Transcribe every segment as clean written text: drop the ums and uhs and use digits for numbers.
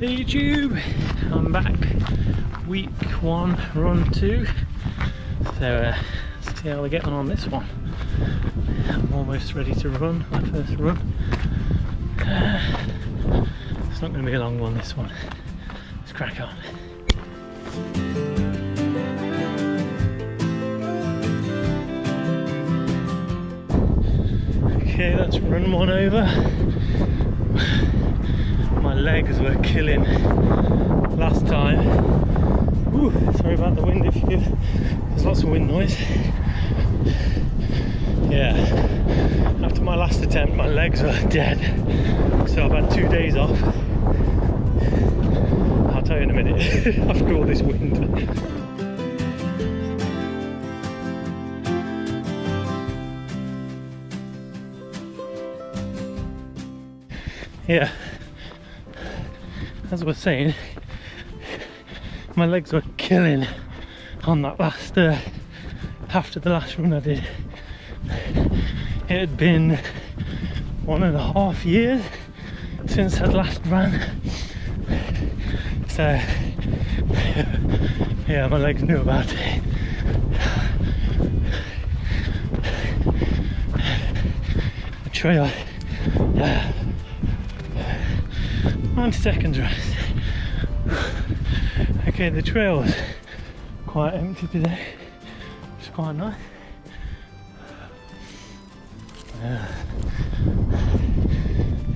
Hey YouTube, I'm back. Week 1, run 2. So let's see how we're getting on this one. I'm almost ready to run my first run. It's not going to be a long one, this one. Let's crack on. Okay, that's run 1 over. My legs were killing last time. Ooh, sorry about the wind, there's lots of wind noise. Yeah, after my last attempt my legs were dead, so I've had 2 days off. I'll tell you in a minute, after all this wind. Yeah, as I was saying, my legs were killing on that last, after the last run I did. It had been 1.5 years since I'd last ran, so yeah, my legs knew about it. The trail, 90 seconds rest. Okay, the trail's quite empty today, which is quite nice.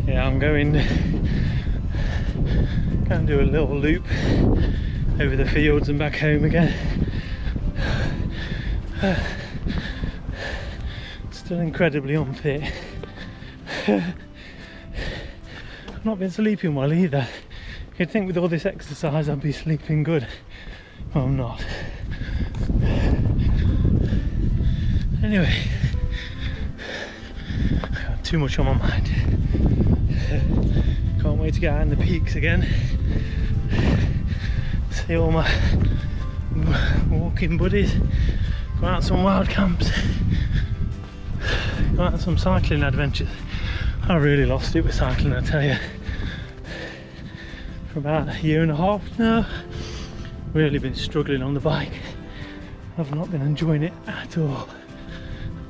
Yeah, I'm going to do a little loop over the fields and back home again. Still incredibly unfit. I've not been sleeping well either. You'd think with all this exercise I'd be sleeping good. Well, I'm not. Anyway, got too much on my mind. Can't wait to get out in the peaks again. See all my walking buddies. Go out some wild camps. Go out some cycling adventures. I really lost it with cycling, I tell you. For about 1.5 years now, really been struggling on the bike. I've not been enjoying it at all.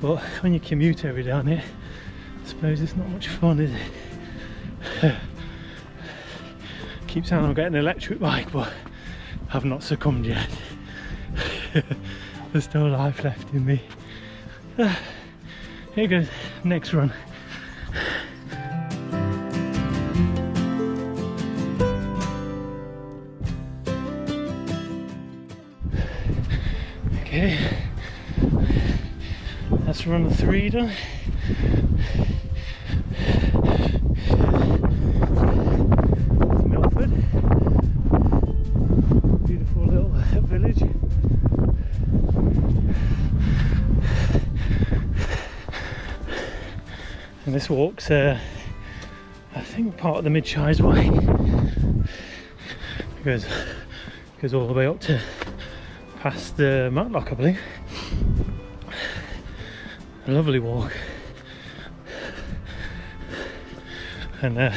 But when you commute every day on it, I suppose it's not much fun, is it? Keep saying I'm getting an electric bike, but I've not succumbed yet. There's still life left in me. Here goes, next run. Okay, that's run 3 done. It's Milford, beautiful little village. And this walk's, I think, part of the Mid-Shires Way. It goes all the way up to past the Matlock, I believe. A lovely walk. And yeah,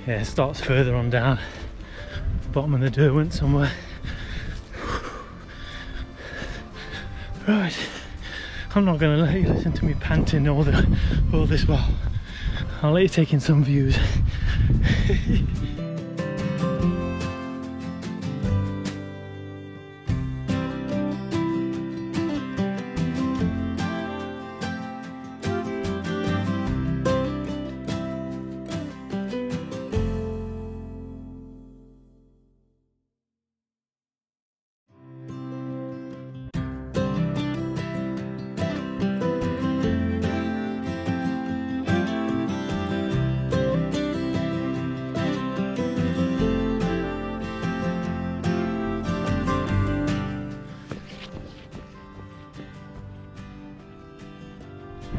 it starts further on down the bottom of the Derwent somewhere. Right, I'm not going to let you listen to me panting all this while. I'll let you take in some views.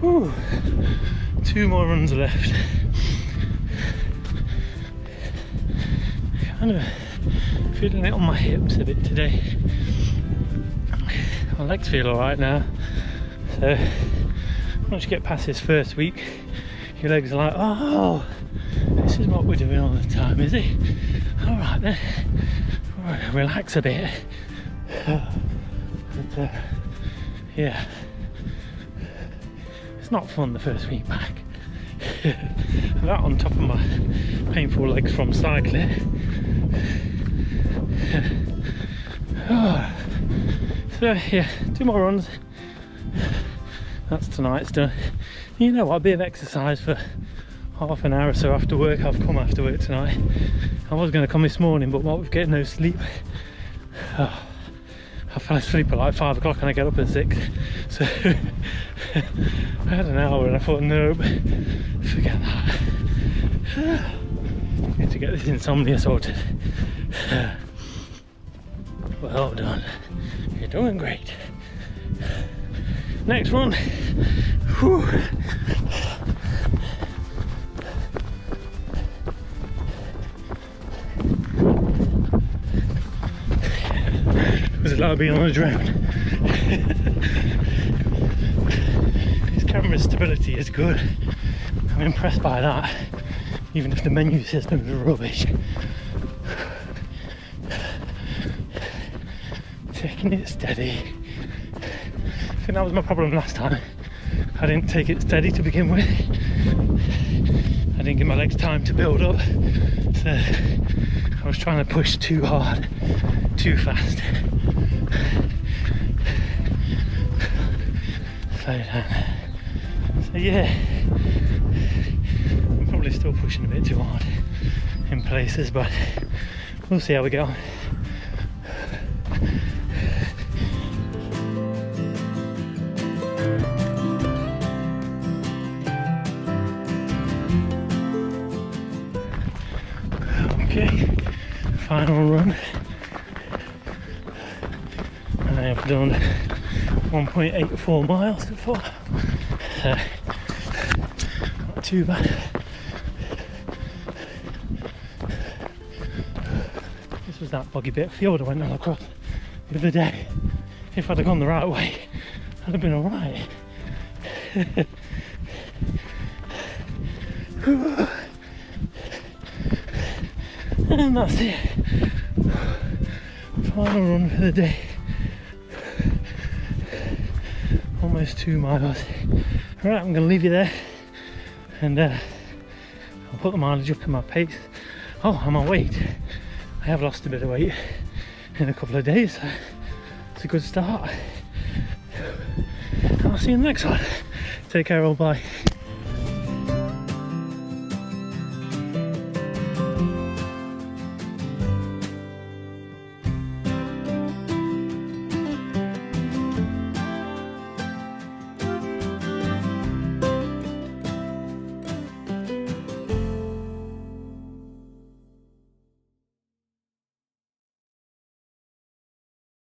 Whew. 2 more runs left. Kind of feeling it on my hips a bit today. My legs feel alright now. So once you get past this first week, your legs are like, oh, this is what we're doing all the time, is it? Alright then, relax a bit. But yeah, it's not fun the first week back. That on top of my painful legs from cycling. So yeah, 2 more runs. That's tonight's done. You know what, a bit of exercise for half an hour or so after work. I've come after work tonight. I was going to come this morning, but what with getting no sleep, I fell asleep at like 5 o'clock and I get up at 6. So I had an hour and I thought, nope, forget that. Need to get this insomnia sorted. Well done. You're doing great. Next one. Whew. Was it like being on a drone? His camera stability is good. I'm impressed by that, even if the menu system is rubbish. Taking it steady. I think that was my problem last time. I didn't take it steady to begin with. I didn't give my legs time to build up. So I was trying to push too hard, too fast. Slow down. So yeah, I'm probably still pushing a bit too hard in places, but we'll see how we go. Okay, final run. I have done 1.84 miles so far. Not too bad. This was that boggy bit of field I went on across the other day. If I'd have gone the right way, I'd have been alright. And that's it. Final run for the day. Almost 2 miles. Right, I'm going to leave you there, and I'll put the mileage up in my pace. Oh, and my weight. I have lost a bit of weight in a couple of days, so it's a good start. I'll see you in the next one. Take care, all, bye.